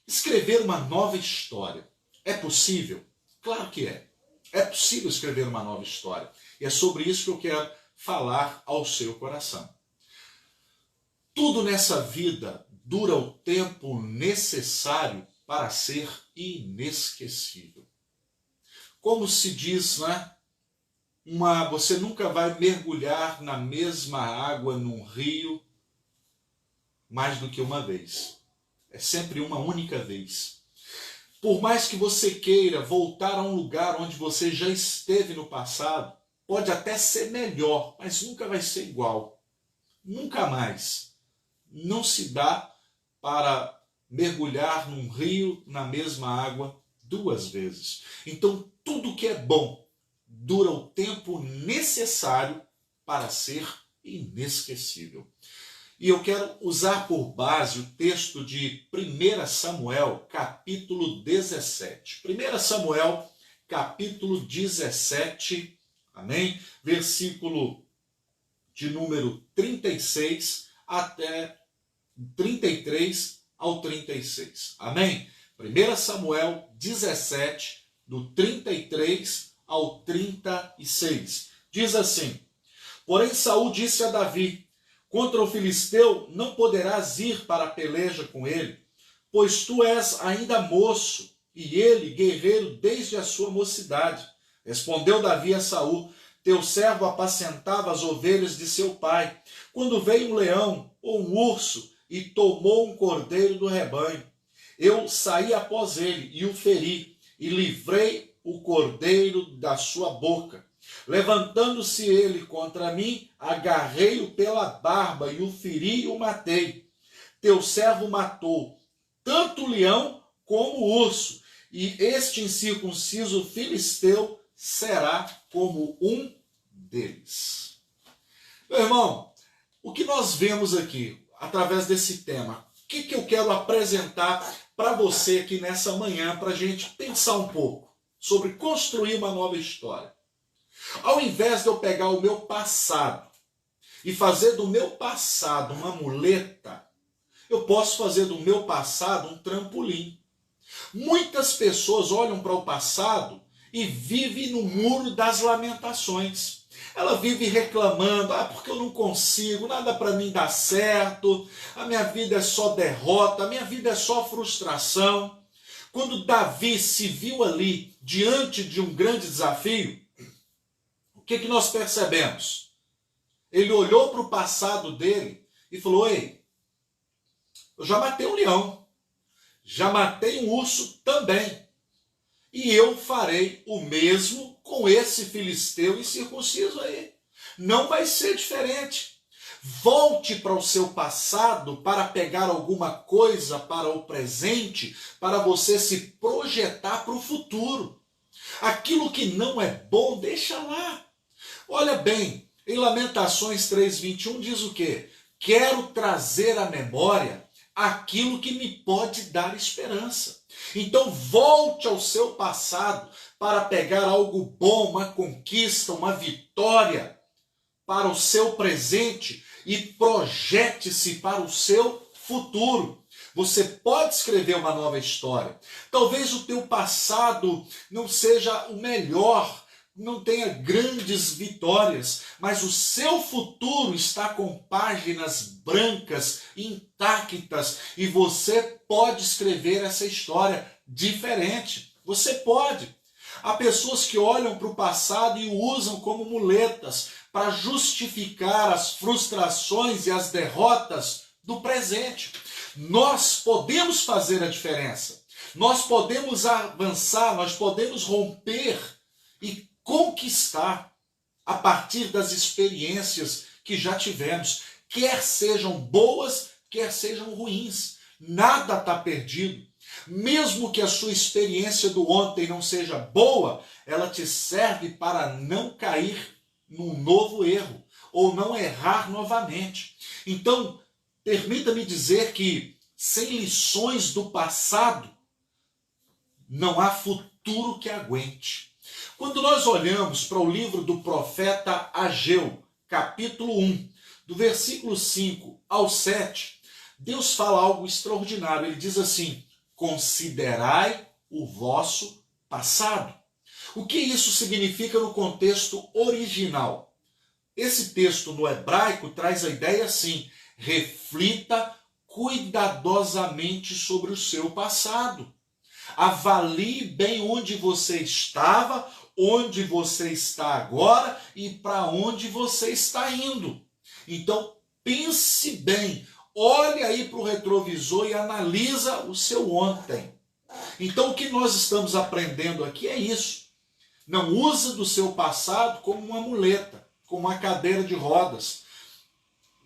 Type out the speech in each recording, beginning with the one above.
Escrever uma nova história é possível? Claro que é. É possível escrever uma nova história. E é sobre isso que eu quero falar ao seu coração. Tudo nessa vida dura o tempo necessário para ser inesquecível. Como se diz, né? Você nunca vai mergulhar na mesma água num rio mais do que uma vez. É sempre uma única vez. Por mais que você queira voltar a um lugar onde você já esteve no passado, pode até ser melhor, mas nunca vai ser igual. Nunca mais. Não se dá para mergulhar num rio na mesma água duas vezes. Então, tudo que é bom dura o tempo necessário para ser inesquecível. E eu quero usar por base o texto de 1 Samuel, capítulo 17. 1 Samuel, capítulo 17, amém? Versículo de número 36 até 33 ao 36, amém? 1 Samuel 17, do 33 ao 36. Diz assim: Porém Saul disse a Davi: Contra o filisteu não poderás ir para a peleja com ele, pois tu és ainda moço, e ele guerreiro desde a sua mocidade. Respondeu Davi a Saul: Teu servo apacentava as ovelhas de seu pai, quando veio um leão ou um urso e tomou um cordeiro do rebanho. Eu saí após ele e o feri, e livrei o cordeiro da sua boca. Levantando-se ele contra mim, agarrei-o pela barba e o feri e o matei. Teu servo matou tanto o leão como o urso, e este incircunciso filisteu será como um deles. Meu irmão, o que nós vemos aqui, através desse tema, o que eu quero apresentar para você aqui nessa manhã, para a gente pensar um pouco sobre construir uma nova história. Ao invés de eu pegar o meu passado e fazer do meu passado uma muleta, eu posso fazer do meu passado um trampolim. Muitas pessoas olham para o passado e vivem no muro das lamentações. Ela vive reclamando: porque eu não consigo, nada para mim dá certo, a minha vida é só derrota, a minha vida é só frustração. Quando Davi se viu ali diante de um grande desafio, o que nós percebemos? Ele olhou para o passado dele e falou: Ei, eu já matei um leão, já matei um urso também, e eu farei o mesmo com esse filisteu incircunciso aí. Não vai ser diferente. Volte para o seu passado para pegar alguma coisa para o presente, para você se projetar para o futuro. Aquilo que não é bom, deixa lá. Olha bem, em Lamentações 3:21 diz o quê? Quero trazer à memória aquilo que me pode dar esperança. Então volte ao seu passado para pegar algo bom, uma conquista, uma vitória para o seu presente e projete-se para o seu futuro. Você pode escrever uma nova história. Talvez o teu passado não seja o melhor, não tenha grandes vitórias, mas o seu futuro está com páginas brancas, intactas, e você pode escrever essa história diferente. Você pode. Há pessoas que olham para o passado e o usam como muletas para justificar as frustrações e as derrotas do presente. Nós podemos fazer a diferença. Nós podemos avançar, nós podemos romper e conquistar a partir das experiências que já tivemos, quer sejam boas, quer sejam ruins. Nada está perdido. Mesmo que a sua experiência do ontem não seja boa, ela te serve para não cair num novo erro ou não errar novamente. Então, permita-me dizer que sem lições do passado, não há futuro que aguente. Quando nós olhamos para o livro do profeta Ageu, capítulo 1, do versículo 5 ao 7, Deus fala algo extraordinário. Ele diz assim: considerai o vosso passado. O que isso significa no contexto original? Esse texto no hebraico traz a ideia assim: reflita cuidadosamente sobre o seu passado. Avalie bem onde você estava, onde você está agora e para onde você está indo. Então, pense bem, olhe aí para o retrovisor e analisa o seu ontem. Então, o que nós estamos aprendendo aqui é isso. Não use do seu passado como uma muleta, como uma cadeira de rodas.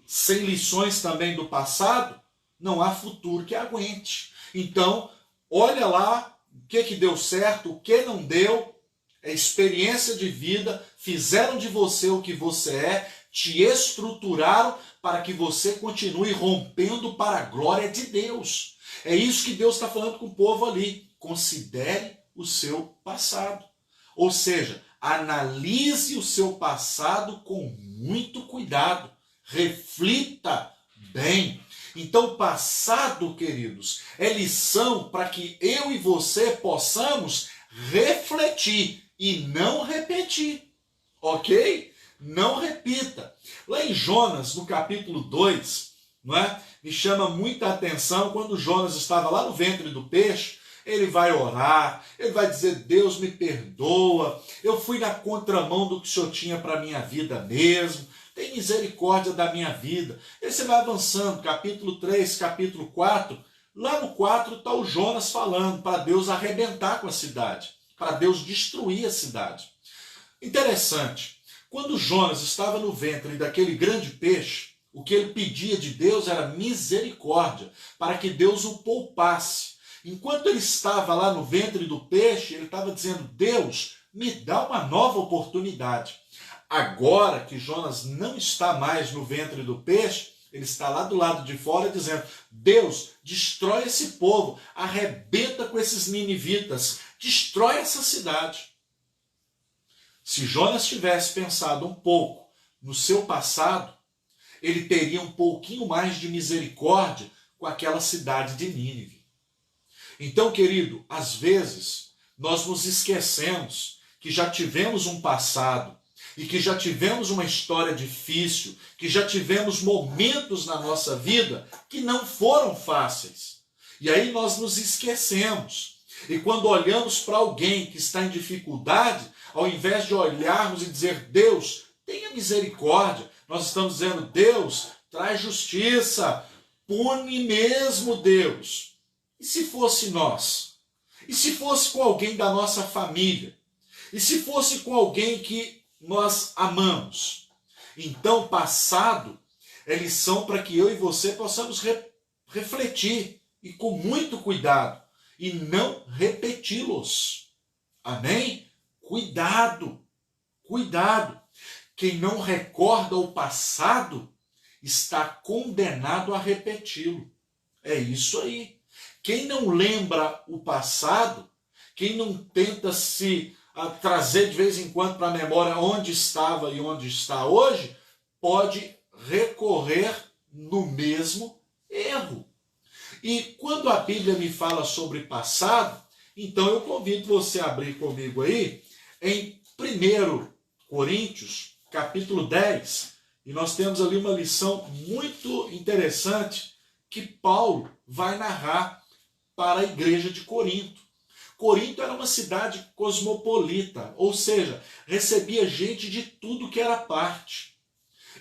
Sem lições também do passado, não há futuro que aguente. Então, olha lá o que deu certo, o que não deu, é experiência de vida, fizeram de você o que você é, te estruturaram para que você continue rompendo para a glória de Deus. É isso que Deus está falando com o povo ali. Considere o seu passado. Ou seja, analise o seu passado com muito cuidado. Reflita bem. Então, passado, queridos, é lição para que eu e você possamos refletir e não repetir. Ok? Não repita. Lá em Jonas, no capítulo 2, não é? Me chama muita atenção quando Jonas estava lá no ventre do peixe. Ele vai orar, ele vai dizer: Deus me perdoa, eu fui na contramão do que o Senhor tinha para a minha vida mesmo, tem misericórdia da minha vida. E você vai avançando, capítulo 3, capítulo 4, lá no 4 está o Jonas falando para Deus arrebentar com a cidade, para Deus destruir a cidade. Interessante, quando Jonas estava no ventre daquele grande peixe, o que ele pedia de Deus era misericórdia, para que Deus o poupasse. Enquanto ele estava lá no ventre do peixe, ele estava dizendo: Deus, me dá uma nova oportunidade. Agora que Jonas não está mais no ventre do peixe, ele está lá do lado de fora dizendo: Deus, destrói esse povo, arrebenta com esses ninivitas, destrói essa cidade. Se Jonas tivesse pensado um pouco no seu passado, ele teria um pouquinho mais de misericórdia com aquela cidade de Nínive. Então, querido, às vezes nós nos esquecemos que já tivemos um passado e que já tivemos uma história difícil, que já tivemos momentos na nossa vida que não foram fáceis. E aí nós nos esquecemos. E quando olhamos para alguém que está em dificuldade, ao invés de olharmos e dizer: Deus, tenha misericórdia, nós estamos dizendo: Deus, traz justiça, pune mesmo, Deus. E se fosse nós? E se fosse com alguém da nossa família? E se fosse com alguém que nós amamos? Então, passado é lição para que eu e você possamos refletir e com muito cuidado e não repeti-los. Amém? Cuidado, cuidado. Quem não recorda o passado está condenado a repeti-lo. É isso aí. Quem não lembra o passado, quem não tenta se trazer de vez em quando para a memória onde estava e onde está hoje, pode recorrer no mesmo erro. E quando a Bíblia me fala sobre passado, então eu convido você a abrir comigo aí em 1 Coríntios, capítulo 10, e nós temos ali uma lição muito interessante que Paulo vai narrar para a igreja de Corinto. Corinto era uma cidade cosmopolita, ou seja, recebia gente de tudo que era parte.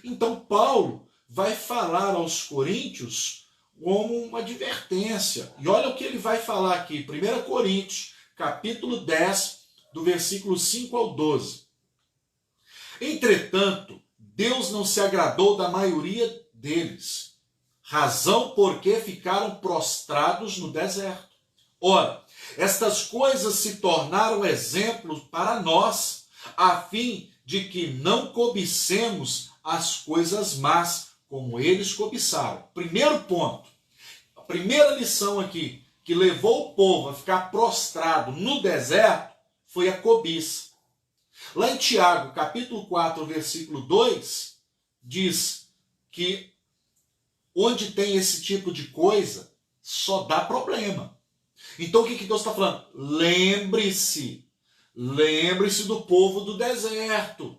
Então Paulo vai falar aos coríntios como uma advertência. E olha o que ele vai falar aqui, 1 Coríntios, capítulo 10, do versículo 5 ao 12. Entretanto, Deus não se agradou da maioria deles, razão porque ficaram prostrados no deserto. Ora, estas coisas se tornaram exemplos para nós, a fim de que não cobicemos as coisas más, como eles cobiçaram. Primeiro ponto, a primeira lição aqui, que levou o povo a ficar prostrado no deserto, foi a cobiça. Lá em Tiago, capítulo 4, versículo 2, diz que onde tem esse tipo de coisa, só dá problema. Então o que Deus está falando? Lembre-se do povo do deserto.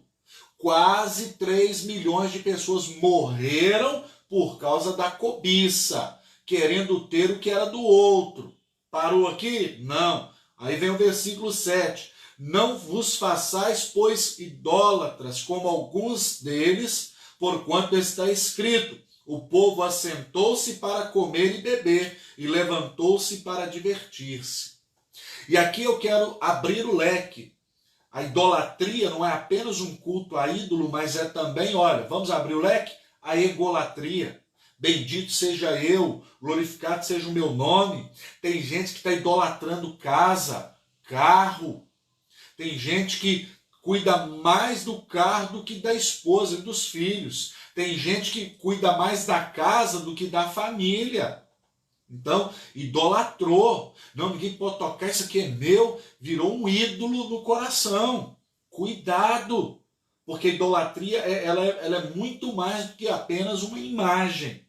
Quase 3 milhões de pessoas morreram por causa da cobiça, querendo ter o que era do outro. Parou aqui? Não. Aí vem o versículo 7. Não vos façais, pois, idólatras, como alguns deles, porquanto está escrito: o povo assentou-se para comer e beber, e levantou-se para divertir-se. E aqui eu quero abrir o leque. A idolatria não é apenas um culto a ídolo, mas é também, olha, vamos abrir o leque? A egolatria. Bendito seja eu, glorificado seja o meu nome. Tem gente que está idolatrando casa, carro. Tem gente que cuida mais do carro do que da esposa e dos filhos. Tem gente que cuida mais da casa do que da família. Então, idolatrou. Não, ninguém pode tocar, isso aqui é meu. Virou um ídolo no coração. Cuidado. Porque a idolatria ela é muito mais do que apenas uma imagem.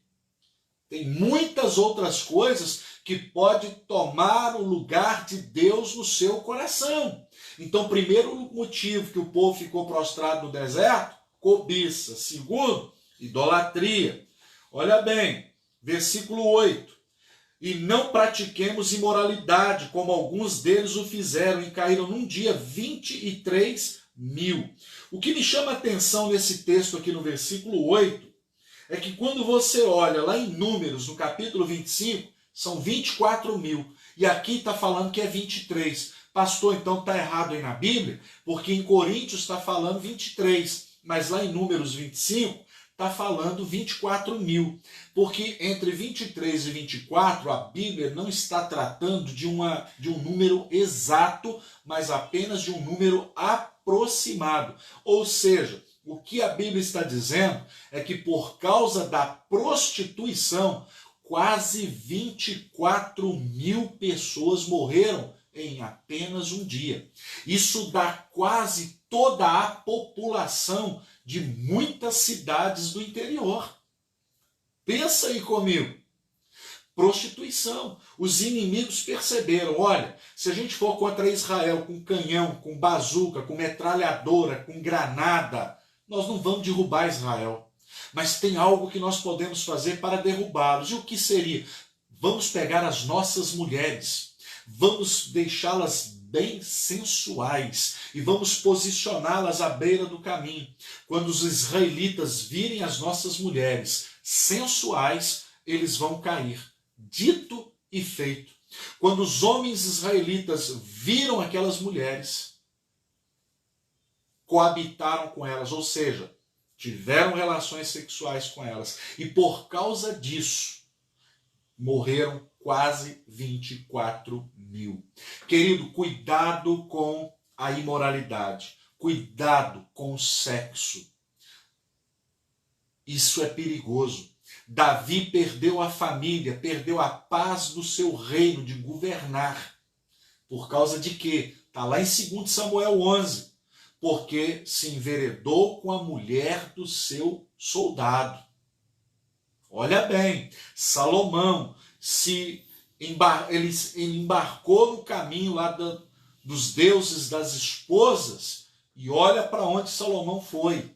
Tem muitas outras coisas que pode tomar o lugar de Deus no seu coração. Então, primeiro motivo que o povo ficou prostrado no deserto, cobiça. Segundo, idolatria. Olha bem, versículo 8. E não pratiquemos imoralidade, como alguns deles o fizeram, e caíram num dia 23 mil. O que me chama a atenção nesse texto aqui no versículo 8, é que quando você olha lá em Números, no capítulo 25, são 24 mil. E aqui está falando que é 23. Pastor, então está errado aí na Bíblia, porque em Coríntios está falando 23, mas lá em Números 25 está falando 24 mil. Porque entre 23 e 24, a Bíblia não está tratando de um número exato, mas apenas de um número aproximado. Ou seja, o que a Bíblia está dizendo é que por causa da prostituição, quase 24 mil pessoas morreram em apenas um dia. Isso dá quase toda a população de muitas cidades do interior. Pensa aí comigo. Prostituição. Os inimigos perceberam, olha, se a gente for contra Israel com canhão, com bazuca, com metralhadora, com granada, nós não vamos derrubar Israel. Mas tem algo que nós podemos fazer para derrubá-los. E o que seria? Vamos pegar as nossas mulheres, vamos deixá-las bem sensuais e vamos posicioná-las à beira do caminho. Quando os israelitas virem as nossas mulheres sensuais, eles vão cair. Dito e feito. Quando os homens israelitas viram aquelas mulheres, coabitaram com elas, ou seja, tiveram relações sexuais com elas, e por causa disso, morreram quase 24 mil. Querido, cuidado com a imoralidade. Cuidado com o sexo. Isso é perigoso. Davi perdeu a família, perdeu a paz do seu reino de governar. Por causa de quê? Está lá em 2 Samuel 11. Porque se enveredou com a mulher do seu soldado. Olha bem, Salomão, ele embarcou no caminho lá dos deuses das esposas, e olha para onde Salomão foi.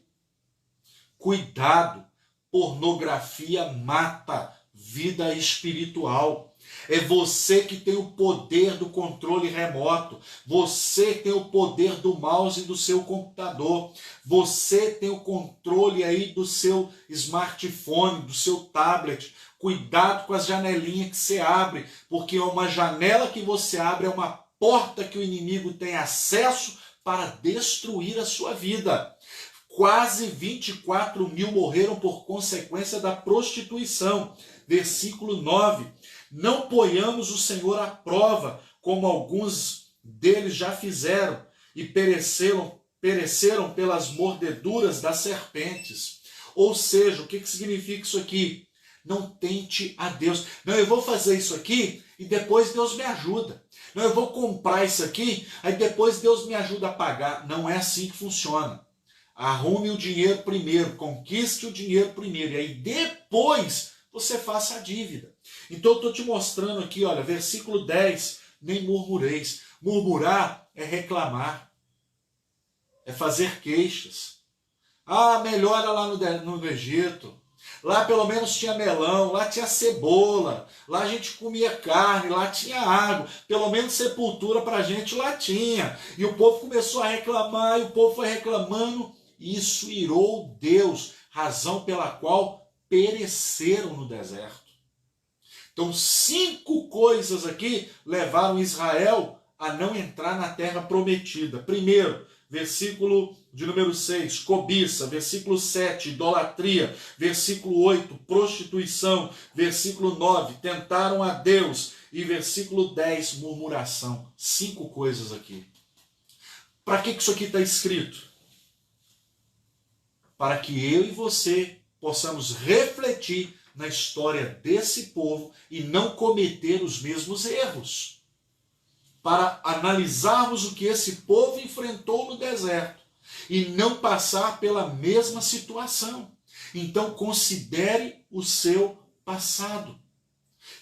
Cuidado, pornografia mata vida espiritual. É você que tem o poder do controle remoto. Você tem o poder do mouse do seu computador. Você tem o controle aí do seu smartphone, do seu tablet. Cuidado com as janelinhas que você abre, porque uma janela que você abre é uma porta que o inimigo tem acesso para destruir a sua vida. Quase 24 mil morreram por consequência da prostituição. Versículo 9. Não ponhamos o Senhor à prova, como alguns deles já fizeram, e pereceram pelas mordeduras das serpentes. Ou seja, o que significa isso aqui? Não tente a Deus. Não, eu vou fazer isso aqui e depois Deus me ajuda. Não, eu vou comprar isso aqui, aí depois Deus me ajuda a pagar. Não é assim que funciona. Arrume o dinheiro primeiro, conquiste o dinheiro primeiro, e aí depois você faça a dívida. Então eu estou te mostrando aqui, olha, versículo 10, nem murmureis. Murmurar é reclamar, é fazer queixas. Ah, melhora lá no Egito. Lá pelo menos tinha melão, lá tinha cebola, lá a gente comia carne, lá tinha água, pelo menos sepultura para a gente lá tinha. E o povo começou a reclamar, e o povo foi reclamando, e isso irou Deus, razão pela qual pereceram no deserto. Então 5 coisas aqui levaram Israel a não entrar na terra prometida. Primeiro, versículo de número 6, cobiça. Versículo 7, idolatria. Versículo 8, prostituição. Versículo 9, tentaram a Deus. E versículo 10, murmuração. 5 coisas aqui. Para que isso aqui está escrito? Para que eu e você possamos refletir na história desse povo e não cometer os mesmos erros. Para analisarmos o que esse povo enfrentou no deserto e não passar pela mesma situação. Então considere o seu passado.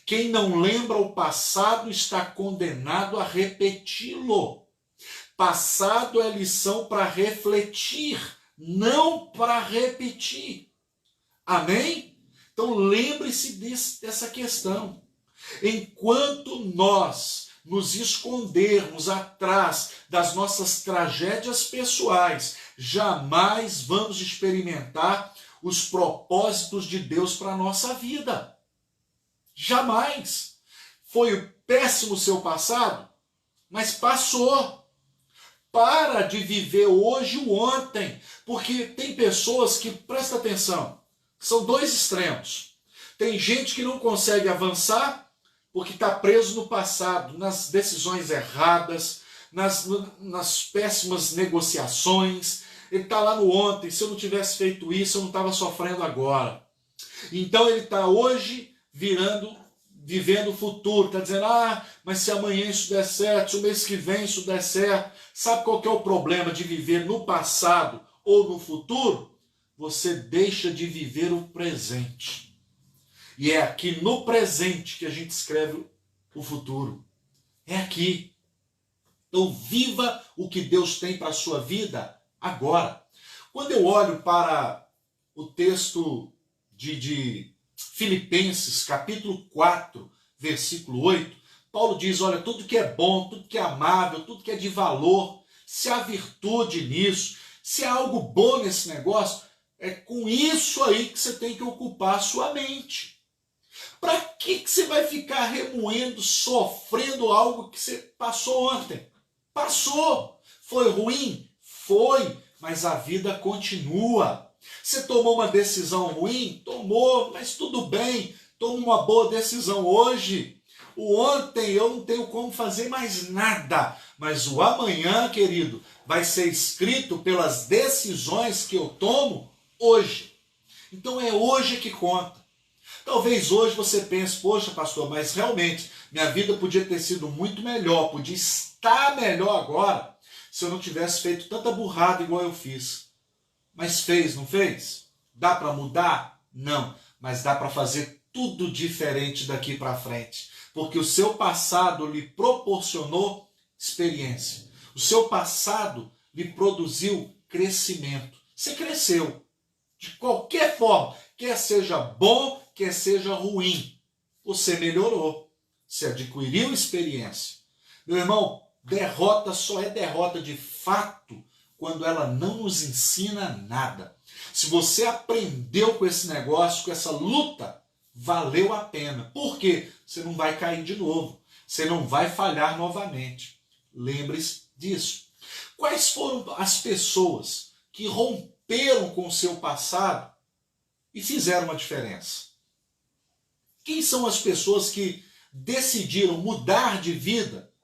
Quem não lembra o passado está condenado a repeti-lo. Passado é lição para refletir, não para repetir. Amém? Então lembre-se dessa questão. Enquanto nós nos escondermos atrás das nossas tragédias pessoais, jamais vamos experimentar os propósitos de Deus para a nossa vida. Jamais. Foi péssimo o seu passado, mas passou. Para de viver hoje o ontem, porque tem pessoas que, presta atenção, são 2 extremos. Tem gente que não consegue avançar porque está preso no passado, nas decisões erradas, nas péssimas negociações. Ele está lá no ontem, se eu não tivesse feito isso, eu não estava sofrendo agora. Então ele está hoje vivendo o futuro, está dizendo, mas se amanhã isso der certo, se o mês que vem isso der certo. Sabe qual que é o problema de viver no passado ou no futuro? Você deixa de viver o presente. E é aqui no presente que a gente escreve o futuro. É aqui. Então viva o que Deus tem para a sua vida agora. Quando eu olho para o texto de Filipenses, capítulo 4, versículo 8, Paulo diz, olha, tudo que é bom, tudo que é amável, tudo que é de valor, se há virtude nisso, se há algo bom nesse negócio, é com isso aí que você tem que ocupar a sua mente. Para que você vai ficar remoendo, sofrendo algo que você passou ontem? Passou. Foi ruim? Foi. Mas a vida continua. Você tomou uma decisão ruim? Tomou, mas tudo bem. Toma uma boa decisão hoje. O ontem eu não tenho como fazer mais nada. Mas o amanhã, querido, vai ser escrito pelas decisões que eu tomo hoje. Então é hoje que conta. Talvez hoje você pense, poxa pastor, mas realmente minha vida podia ter sido muito melhor, podia estar melhor agora se eu não tivesse feito tanta burrada igual eu fiz. Mas fez, não fez? Dá para mudar? Não, mas dá para fazer tudo diferente daqui para frente, porque o seu passado lhe proporcionou experiência. O seu passado lhe produziu crescimento. Você cresceu de qualquer forma, quer seja bom, quer seja ruim, você melhorou, você adquiriu experiência. Meu irmão, derrota só é derrota de fato quando ela não nos ensina nada. Se você aprendeu com esse negócio, com essa luta, valeu a pena. Por quê? Você não vai cair de novo, você não vai falhar novamente. Lembre-se disso. Quais foram as pessoas que romperam com o seu passado e fizeram uma diferença? Quem são as pessoas que decidiram mudar de vida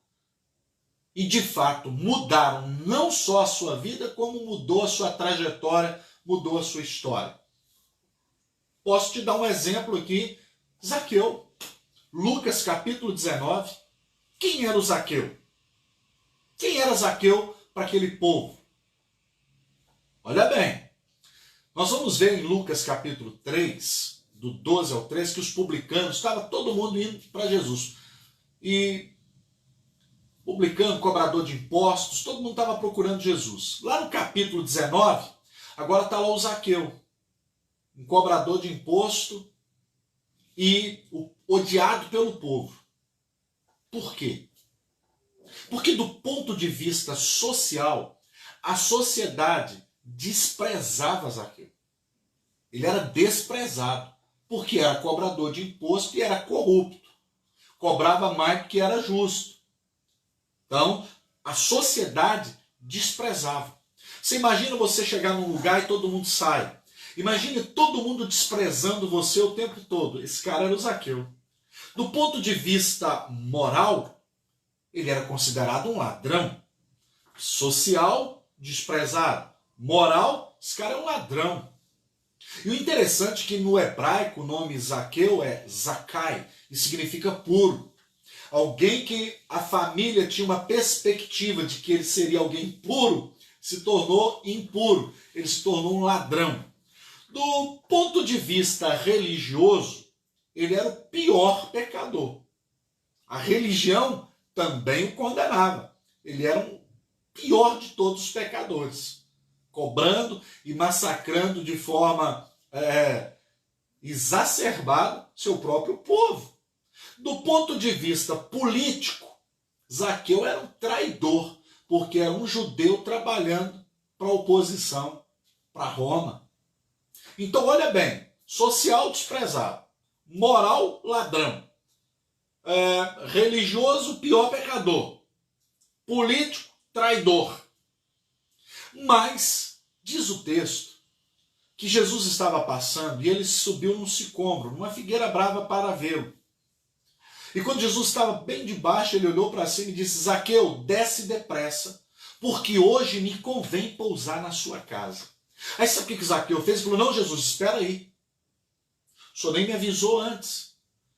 e de fato mudaram não só a sua vida, como mudou a sua trajetória, mudou a sua história? Posso te dar um exemplo aqui, Zaqueu. Lucas capítulo 19. Quem era o Zaqueu? Quem era Zaqueu para aquele povo? Olha bem, nós vamos ver em Lucas capítulo 3, do 12 ao 13, que os publicanos, estava todo mundo indo para Jesus. E publicano, cobrador de impostos, todo mundo estava procurando Jesus. Lá no capítulo 19, agora está lá o Zaqueu, um cobrador de imposto e odiado pelo povo. Por quê? Porque do ponto de vista social, a sociedade desprezava Zaqueu. Ele era desprezado, porque era cobrador de imposto e era corrupto. Cobrava mais do que era justo. Então, a sociedade desprezava. Você imagina você chegar num lugar e todo mundo sai. Imagine todo mundo desprezando você o tempo todo. Esse cara era o Zaqueu. Do ponto de vista moral, ele era considerado um ladrão. Social, desprezado. Moral, esse cara é um ladrão. E o interessante é que no hebraico o nome Zaqueu é Zakai, e significa puro. Alguém que a família tinha uma perspectiva de que ele seria alguém puro, se tornou impuro, ele se tornou um ladrão. Do ponto de vista religioso, ele era o pior pecador. A religião também o condenava. Ele era o pior de todos os pecadores, cobrando e massacrando de forma exacerbada seu próprio povo. Do ponto de vista político, Zaqueu era um traidor, porque era um judeu trabalhando para a oposição, para Roma. Então, olha bem, social desprezado, moral ladrão, religioso pior pecador, político traidor. Mas, diz o texto, que Jesus estava passando e ele subiu num sicômoro, numa figueira brava para vê-lo. E quando Jesus estava bem debaixo, ele olhou para cima e disse: Zaqueu, desce depressa, porque hoje me convém pousar na sua casa. Aí sabe o que Zaqueu fez? Ele falou: não, Jesus, espera aí. O senhor nem me avisou antes.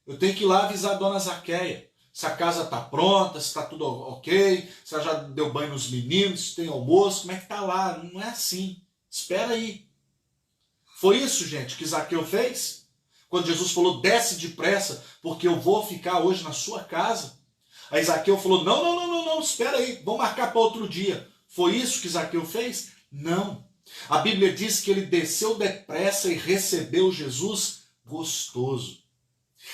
Eu tenho que ir lá avisar a dona Zaqueia. Se a casa está pronta, se está tudo ok, se ela já deu banho nos meninos, se tem almoço, como é que está lá? Não é assim. Espera aí. Foi isso, gente, que Zaqueu fez? Quando Jesus falou, desce depressa, porque eu vou ficar hoje na sua casa. Aí Zaqueu falou, não, espera aí, vamos marcar para outro dia. Foi isso que Zaqueu fez? Não. A Bíblia diz que ele desceu depressa e recebeu Jesus gostoso.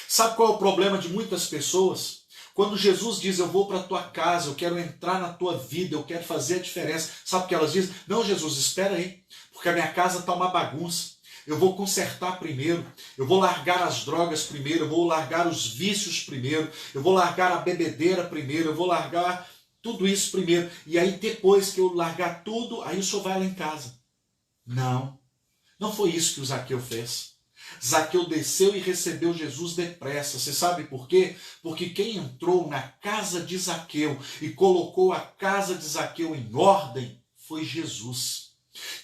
Sabe qual é o problema de muitas pessoas? Quando Jesus diz, eu vou para a tua casa, eu quero entrar na tua vida, eu quero fazer a diferença. Sabe o que elas dizem? Não, Jesus, espera aí, porque a minha casa está uma bagunça. Eu vou consertar primeiro, eu vou largar as drogas primeiro, eu vou largar os vícios primeiro, eu vou largar a bebedeira primeiro, eu vou largar tudo isso primeiro. E aí depois que eu largar tudo, aí o senhor vai lá em casa. Não, não foi isso que o Zaqueu fez. Zaqueu desceu e recebeu Jesus depressa. Você sabe por quê? Porque quem entrou na casa de Zaqueu e colocou a casa de Zaqueu em ordem foi Jesus.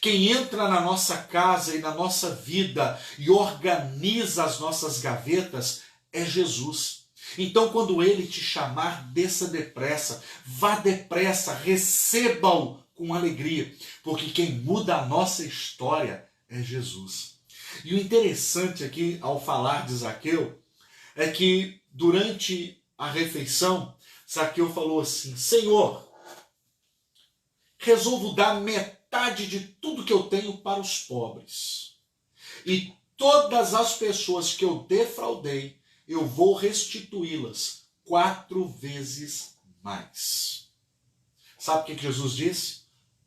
Quem entra na nossa casa e na nossa vida e organiza as nossas gavetas é Jesus. Então, quando ele te chamar, desça depressa, vá depressa, receba-o com alegria, porque quem muda a nossa história é Jesus. E o interessante aqui, ao falar de Zaqueu, é que durante a refeição, Zaqueu falou assim, Senhor, resolvo dar metade de tudo que eu tenho para os pobres. E todas as pessoas que eu defraudei, eu vou restituí-las 4 vezes mais. Sabe o que Jesus disse?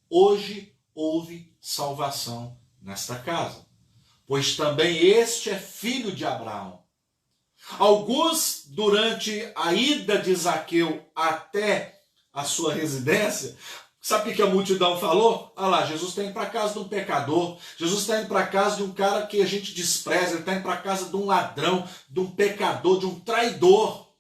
Hoje houve salvação nesta casa, pois também este é filho de Abraão. Alguns, durante a ida de Zaqueu até a sua residência, sabe o que a multidão falou? Ah lá, Jesus está indo para a casa de um pecador, Jesus está indo para a casa de um cara que a gente despreza, ele está indo para a casa de um ladrão, de um pecador, de um traidor.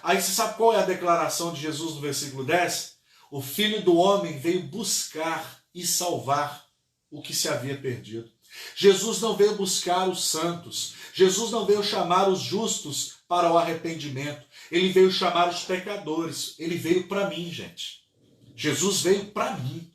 Aí você sabe qual é a declaração de Jesus no versículo 10? O Filho do Homem veio buscar e salvar o que se havia perdido. Jesus não veio buscar os santos, Jesus não veio chamar os justos para o arrependimento, ele veio chamar os pecadores, ele veio para mim, gente. Jesus veio para mim,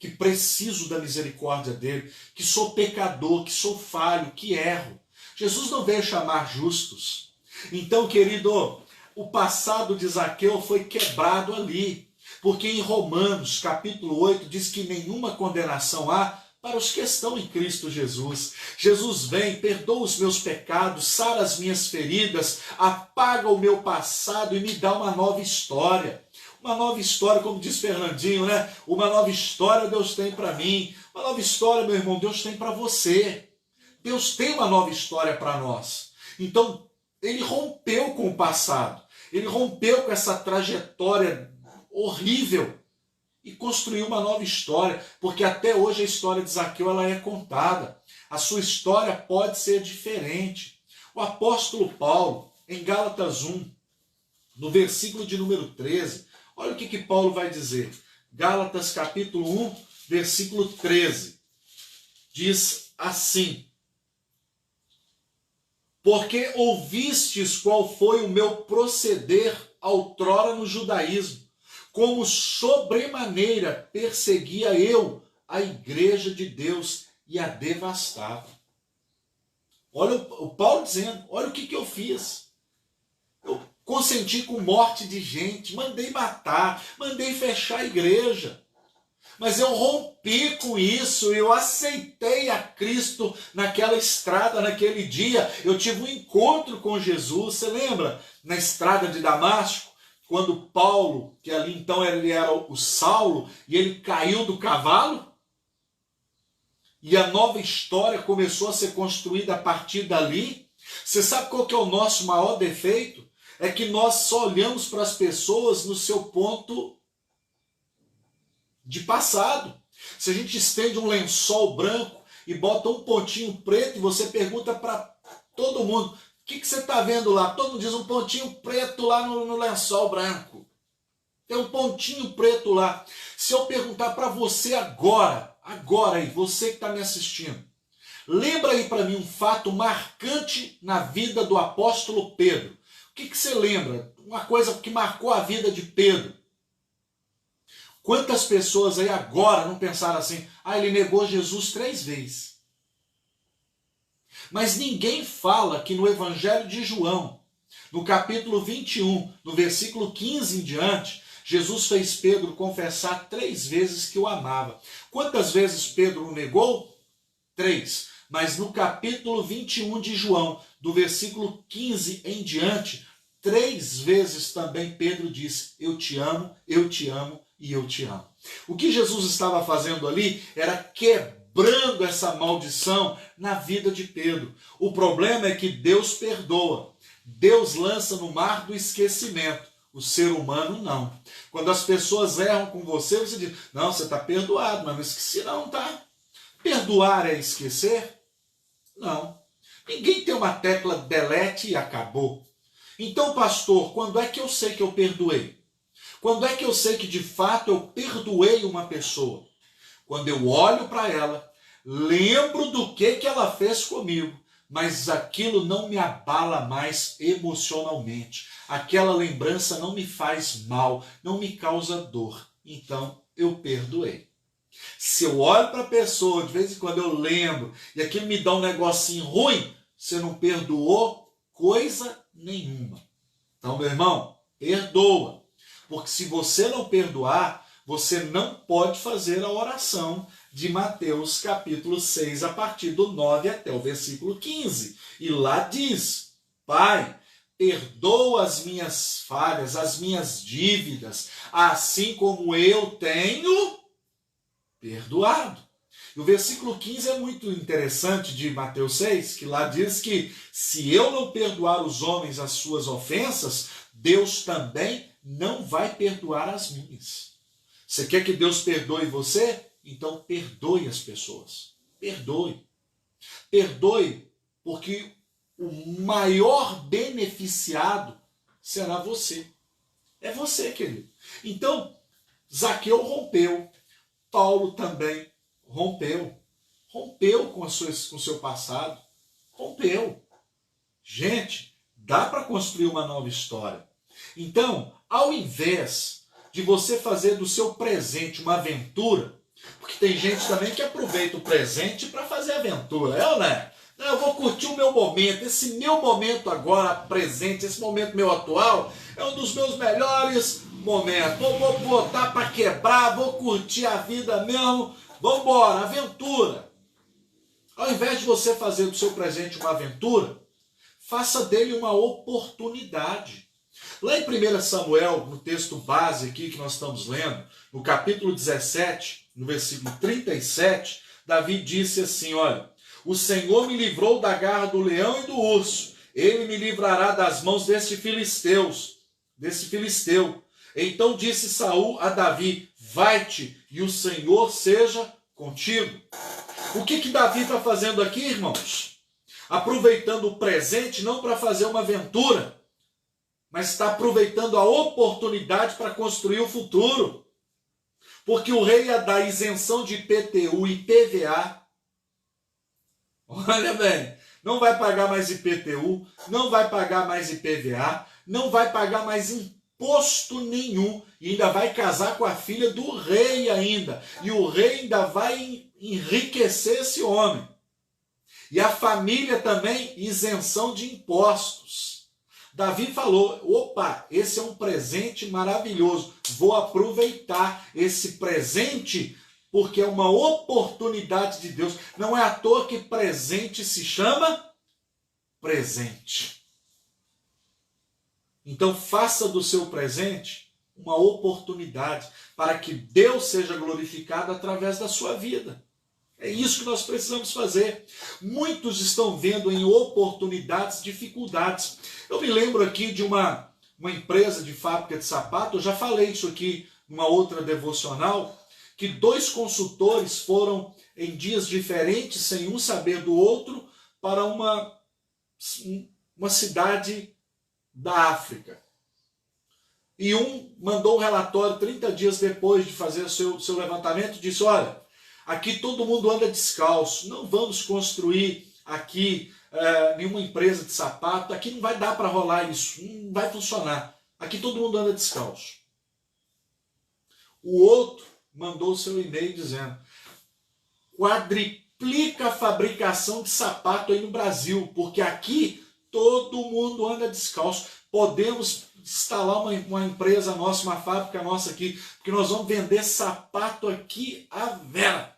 que preciso da misericórdia dele, que sou pecador, que sou falho, que erro. Jesus não veio chamar justos. Então, querido, o passado de Zaqueu foi quebrado ali. Porque em Romanos, capítulo 8, diz que nenhuma condenação há para os que estão em Cristo Jesus. Jesus vem, perdoa os meus pecados, sara as minhas feridas, apaga o meu passado e me dá uma nova história. Uma nova história, como diz Fernandinho, né? Uma nova história Deus tem para mim. Uma nova história, meu irmão, Deus tem para você. Deus tem uma nova história para nós. Então, ele rompeu com o passado. Ele rompeu com essa trajetória horrível e construiu uma nova história, porque até hoje a história de Zaqueu ela é contada. A sua história pode ser diferente. O apóstolo Paulo, em Gálatas 1, no versículo de número 13, olha o que Paulo vai dizer. Gálatas capítulo 1, versículo 13. Diz assim: porque ouvistes qual foi o meu proceder outrora no judaísmo, como sobremaneira perseguia eu a igreja de Deus e a devastava. Olha o Paulo dizendo, olha o que eu fiz. Eu consenti com morte de gente, mandei matar, mandei fechar a igreja. Mas eu rompi com isso, eu aceitei a Cristo naquela estrada, naquele dia. Eu tive um encontro com Jesus, você lembra? Na estrada de Damasco, quando Paulo, que ali então ele era o Saulo, e ele caiu do cavalo, e a nova história começou a ser construída a partir dali. Você sabe qual que é o nosso maior defeito? É que nós só olhamos para as pessoas no seu ponto de passado. Se a gente estende um lençol branco e bota um pontinho preto e você pergunta para todo mundo, o que você está vendo lá? Todo mundo diz um pontinho preto lá no lençol branco. Tem um pontinho preto lá. Se eu perguntar para você agora aí, você que está me assistindo, lembra aí para mim um fato marcante na vida do apóstolo Pedro. O que você lembra? Uma coisa que marcou a vida de Pedro. Quantas pessoas aí agora não pensaram assim, ele negou Jesus 3 vezes. Mas ninguém fala que no Evangelho de João, no capítulo 21, no versículo 15 em diante, Jesus fez Pedro confessar 3 vezes que o amava. Quantas vezes Pedro o negou? 3. Mas no capítulo 21 de João, do versículo 15 em diante, 3 vezes também Pedro disse, eu te amo e eu te amo. O que Jesus estava fazendo ali era quebrando essa maldição na vida de Pedro. O problema é que Deus perdoa. Deus lança no mar do esquecimento. O ser humano não. Quando as pessoas erram com você, você diz, não, você está perdoado, mas não esqueci não, tá? Perdoar é esquecer? Não. Ninguém tem uma tecla delete e acabou. Então, pastor, quando é que eu sei que eu perdoei? Quando é que eu sei que de fato eu perdoei uma pessoa? Quando eu olho para ela, lembro do que ela fez comigo, mas aquilo não me abala mais emocionalmente. Aquela lembrança não me faz mal, não me causa dor. Então eu perdoei. Se eu olho para a pessoa, de vez em quando eu lembro, e aquilo me dá um negocinho ruim, você não perdoou coisa nenhuma. Então, meu irmão, perdoa. Porque se você não perdoar, você não pode fazer a oração de Mateus capítulo 6, a partir do 9 até o versículo 15. E lá diz, Pai, perdoa as minhas falhas, as minhas dívidas, assim como eu tenho perdoado. E o versículo 15 é muito interessante de Mateus 6, que lá diz que se eu não perdoar os homens as suas ofensas, Deus também não vai perdoar as minhas. Você quer que Deus perdoe você? Então perdoe as pessoas. Perdoe. Perdoe, porque o maior beneficiado será você. É você, querido. Então, Zaqueu rompeu. Paulo também rompeu. Rompeu com o seu passado. Rompeu. Gente, dá para construir uma nova história. Então, ao invés de você fazer do seu presente uma aventura, porque tem gente também que aproveita o presente para fazer aventura, é ou não é? Eu vou curtir o meu momento, esse meu momento agora presente, esse momento meu atual, é um dos meus melhores momentos. Vou botar para quebrar, vou curtir a vida mesmo, vamos embora, aventura. Ao invés de você fazer do seu presente uma aventura, faça dele uma oportunidade. Lá em 1 Samuel, no texto base aqui que nós estamos lendo, no capítulo 17, no versículo 37, Davi disse assim, olha, o Senhor me livrou da garra do leão e do urso, ele me livrará das mãos deste filisteu. Então disse Saul a Davi, vai-te e o Senhor seja contigo. O que Davi está fazendo aqui, irmãos? Aproveitando o presente não para fazer uma aventura, mas está aproveitando a oportunidade para construir o futuro. Porque o rei ia dar isenção de IPTU e IPVA. Olha bem, não vai pagar mais IPTU, não vai pagar mais IPVA, não vai pagar mais imposto nenhum. E ainda vai casar com a filha do rei ainda. E o rei ainda vai enriquecer esse homem. E a família também, isenção de impostos. Davi falou, opa, esse é um presente maravilhoso, vou aproveitar esse presente porque é uma oportunidade de Deus. Não é à toa que presente se chama presente. Então faça do seu presente uma oportunidade para que Deus seja glorificado através da sua vida. É isso que nós precisamos fazer. Muitos estão vendo em oportunidades dificuldades. Eu me lembro aqui de uma empresa de fábrica de sapato, eu já falei isso aqui numa outra devocional, que 2 consultores foram em dias diferentes, sem um saber do outro, para uma cidade da África. E um mandou um relatório 30 dias depois de fazer o seu levantamento, disse, olha, aqui todo mundo anda descalço, não vamos construir aqui nenhuma empresa de sapato, aqui não vai dar para rolar isso, não vai funcionar. Aqui todo mundo anda descalço. O outro mandou o seu e-mail dizendo, quadriplica a fabricação de sapato aí no Brasil, porque aqui todo mundo anda descalço. Podemos instalar uma empresa nossa, uma fábrica nossa aqui, porque nós vamos vender sapato aqui à vera.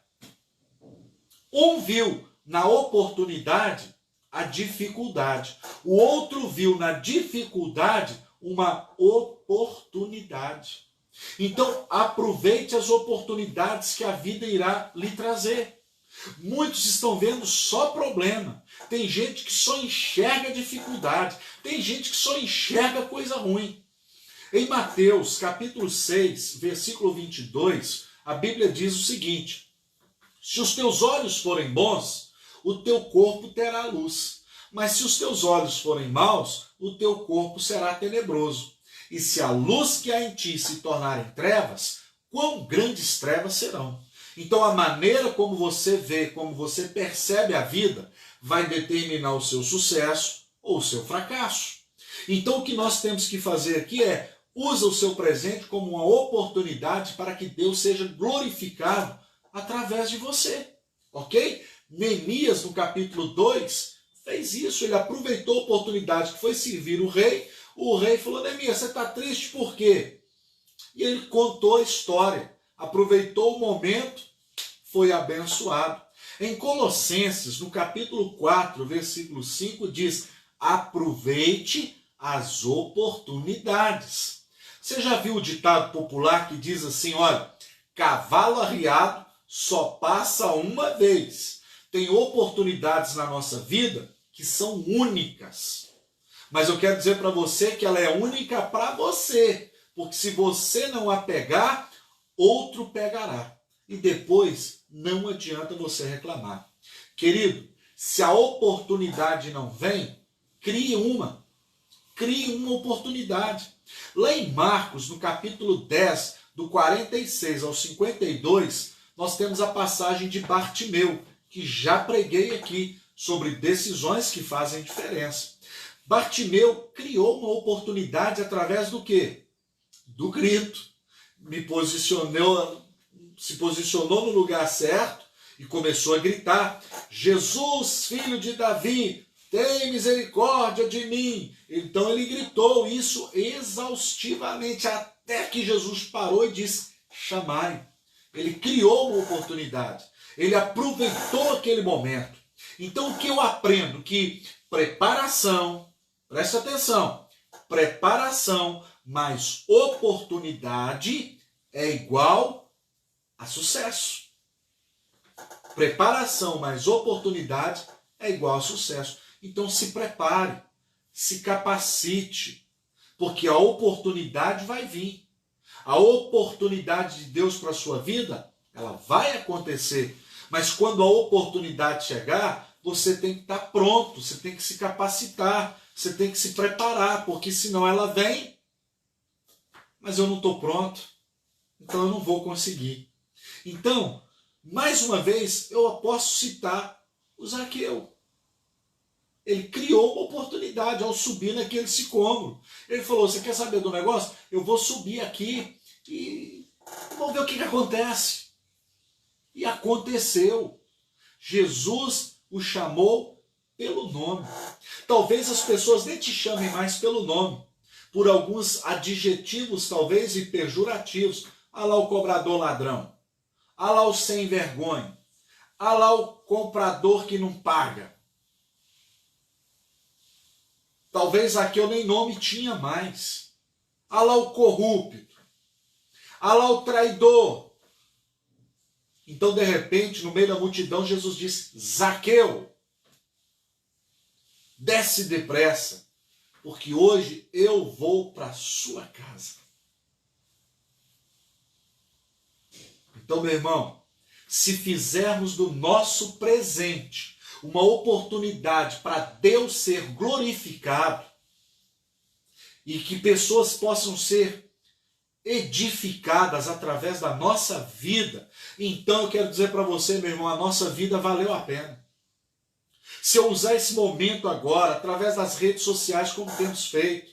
Um viu na oportunidade a dificuldade. O outro viu na dificuldade uma oportunidade. Então, aproveite as oportunidades que a vida irá lhe trazer. Muitos estão vendo só problema. Tem gente que só enxerga dificuldade. Tem gente que só enxerga coisa ruim. Em Mateus, capítulo 6, versículo 22, a Bíblia diz o seguinte, se os teus olhos forem bons, o teu corpo terá luz. Mas se os teus olhos forem maus, o teu corpo será tenebroso. E se a luz que há em ti se tornar em trevas, quão grandes trevas serão. Então a maneira como você vê, como você percebe a vida, vai determinar o seu sucesso ou o seu fracasso. Então o que nós temos que fazer aqui é, usa o seu presente como uma oportunidade para que Deus seja glorificado através de você. Ok? Neemias, no capítulo 2, fez isso. Ele aproveitou a oportunidade que foi servir o rei. O rei falou, Neemias, você está triste por quê? E ele contou a história. Aproveitou o momento, foi abençoado. Em Colossenses, no capítulo 4, versículo 5, diz, aproveite as oportunidades. Você já viu o ditado popular que diz assim, olha, cavalo arriado só passa uma vez. Tem oportunidades na nossa vida que são únicas. Mas eu quero dizer para você que ela é única para você. Porque se você não a pegar, outro pegará. E depois não adianta você reclamar. Querido, se a oportunidade não vem, crie uma. Crie uma oportunidade. Lá em Marcos, no capítulo 10, do 46 ao 52, nós temos a passagem de Bartimeu, que já preguei aqui, sobre decisões que fazem diferença. Bartimeu criou uma oportunidade através do quê? Do grito. Se posicionou no lugar certo e começou a gritar: Jesus, filho de Davi, tem misericórdia de mim. Então ele gritou isso exaustivamente, até que Jesus parou e disse: chamai. Ele criou uma oportunidade, ele aproveitou aquele momento. Então o que eu aprendo? Que preparação, presta atenção, preparação mais oportunidade é igual a sucesso. Preparação mais oportunidade é igual a sucesso. Então se prepare, se capacite, porque a oportunidade vai vir. A oportunidade de Deus para a sua vida, ela vai acontecer. Mas quando a oportunidade chegar, você tem que estar pronto, você tem que se capacitar, você tem que se preparar, porque senão ela vem, mas eu não estou pronto, então eu não vou conseguir. Então, mais uma vez, eu posso citar o Zaqueu. Ele criou uma oportunidade ao subir naquele sicômoro. Ele falou: você quer saber do negócio? Eu vou subir aqui e vamos ver o que acontece. E aconteceu. Jesus o chamou pelo nome. Talvez as pessoas nem te chamem mais pelo nome, por alguns adjetivos talvez e pejorativos. Ah lá o cobrador ladrão. Ah lá o sem vergonha. Ah lá o comprador que não paga. Talvez Zaqueu nem nome tinha mais. Ah lá o corrupto. Ah lá o traidor. Então, de repente, no meio da multidão, Jesus disse: Zaqueu, desce depressa, porque hoje eu vou para a sua casa. Então, meu irmão, se fizermos do nosso presente uma oportunidade para Deus ser glorificado e que pessoas possam ser edificadas através da nossa vida, então eu quero dizer para você, meu irmão, a nossa vida valeu a pena. Se eu usar esse momento agora, através das redes sociais, como temos feito,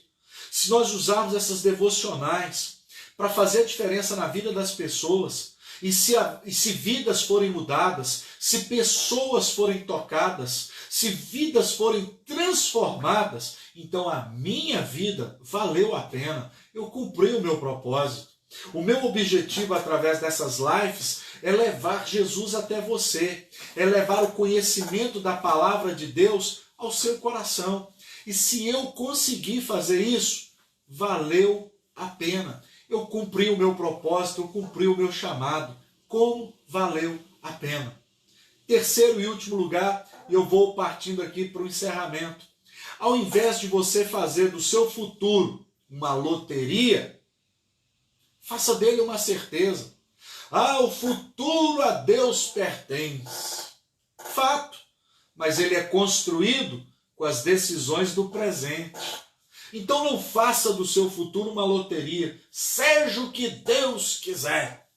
se nós usarmos essas devocionais para fazer a diferença na vida das pessoas, e se vidas forem mudadas, se pessoas forem tocadas, se vidas forem transformadas, então a minha vida valeu a pena. Eu cumpri o meu propósito. O meu objetivo através dessas lives é levar Jesus até você, é levar o conhecimento da palavra de Deus ao seu coração. E se eu conseguir fazer isso, valeu a pena. Eu cumpri o meu propósito, eu cumpri o meu chamado. Como valeu a pena. Terceiro e último lugar, e eu vou partindo aqui para o encerramento. Ao invés de você fazer do seu futuro uma loteria, faça dele uma certeza. Ah, o futuro a Deus pertence. Fato, mas ele é construído com as decisões do presente. Então não faça do seu futuro uma loteria. Seja o que Deus quiser.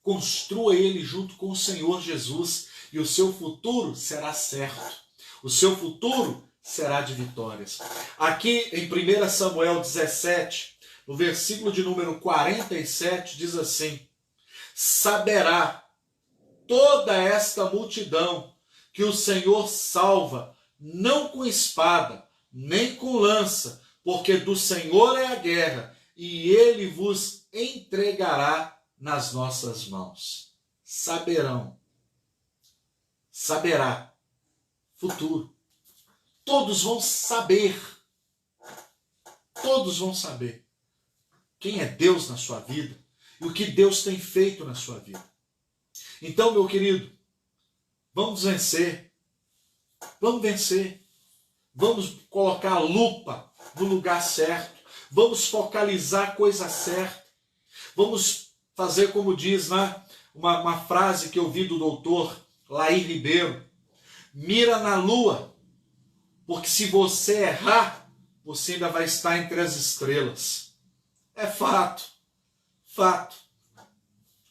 Construa ele junto com o Senhor Jesus e o seu futuro será certo. O seu futuro será de vitórias. Aqui em 1 Samuel 17, no versículo de número 47, diz assim: saberá toda esta multidão que o Senhor salva, não com espada, nem com lança, porque do Senhor é a guerra, e ele vos entregará nas nossas mãos. Saberão. Saberá. Futuro. Todos vão saber. Todos vão saber quem é Deus na sua vida e o que Deus tem feito na sua vida. Então, meu querido, vamos vencer. Vamos vencer. Vamos colocar a lupa no lugar certo. Vamos focalizar a coisa certa. Vamos fazer como diz, né, uma frase que eu vi do doutor Laí Ribeiro: mira na lua, porque se você errar, você ainda vai estar entre as estrelas. É fato, fato.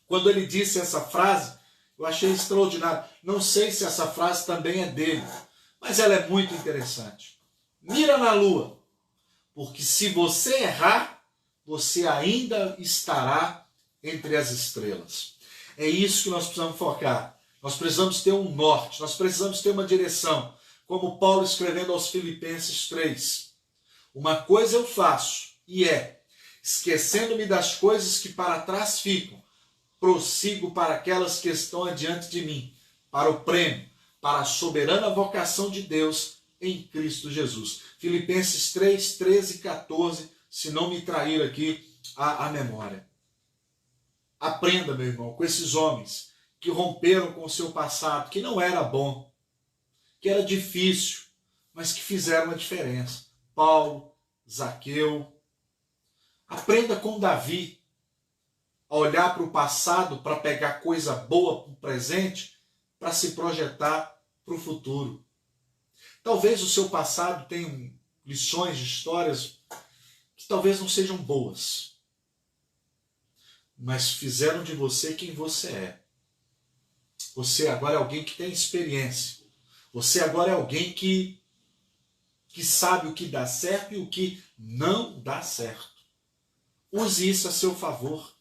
Quando ele disse essa frase, eu achei extraordinário. Não sei se essa frase também é dele, mas ela é muito interessante. Mira na lua, porque se você errar, você ainda estará entre as estrelas. É isso que nós precisamos focar. Nós precisamos ter um norte, nós precisamos ter uma direção. Como Paulo escrevendo aos Filipenses 3. Uma coisa eu faço, e é, esquecendo-me das coisas que para trás ficam, prossigo para aquelas que estão adiante de mim, para o prêmio, para a soberana vocação de Deus em Cristo Jesus. Filipenses 3, 13 e 14, se não me trair aqui a memória. Aprenda, meu irmão, com esses homens que romperam com o seu passado, que não era bom, que era difícil, mas que fizeram a diferença. Paulo, Zaqueu. Aprenda com Davi a olhar para o passado para pegar coisa boa para o presente, para se projetar para o futuro. Talvez o seu passado tenha lições de histórias que talvez não sejam boas, mas fizeram de você quem você é. Você agora é alguém que tem experiência. Você agora é alguém que sabe o que dá certo e o que não dá certo. Use isso a seu favor.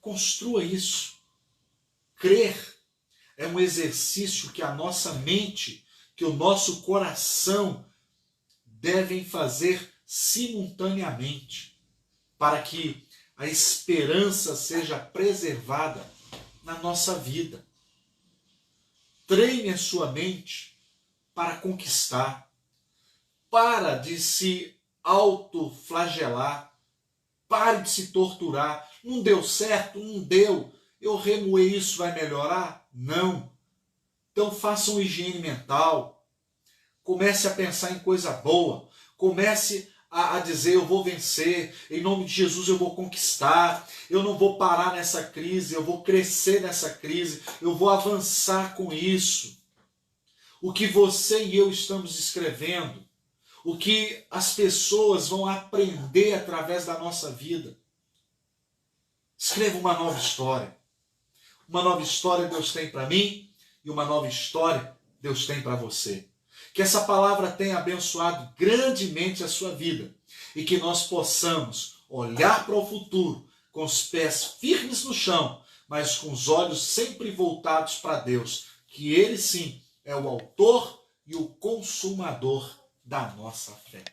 Construa isso. Crer é um exercício que a nossa mente, que o nosso coração devem fazer simultaneamente, para que a esperança seja preservada na nossa vida. Treine a sua mente para conquistar. Para de se autoflagelar. Pare de se torturar. Não deu certo? Não deu. Eu remoer isso, vai melhorar? Não. Então faça uma higiene mental. Comece a pensar em coisa boa. Comece a dizer, eu vou vencer, em nome de Jesus eu vou conquistar, eu não vou parar nessa crise, eu vou crescer nessa crise, eu vou avançar com isso. O que você e eu estamos escrevendo, o que as pessoas vão aprender através da nossa vida. Escreva uma nova história. Uma nova história Deus tem para mim e uma nova história Deus tem para você. Que essa palavra tenha abençoado grandemente a sua vida e que nós possamos olhar para o futuro com os pés firmes no chão, mas com os olhos sempre voltados para Deus, que Ele sim é o autor e o consumador da nossa fé.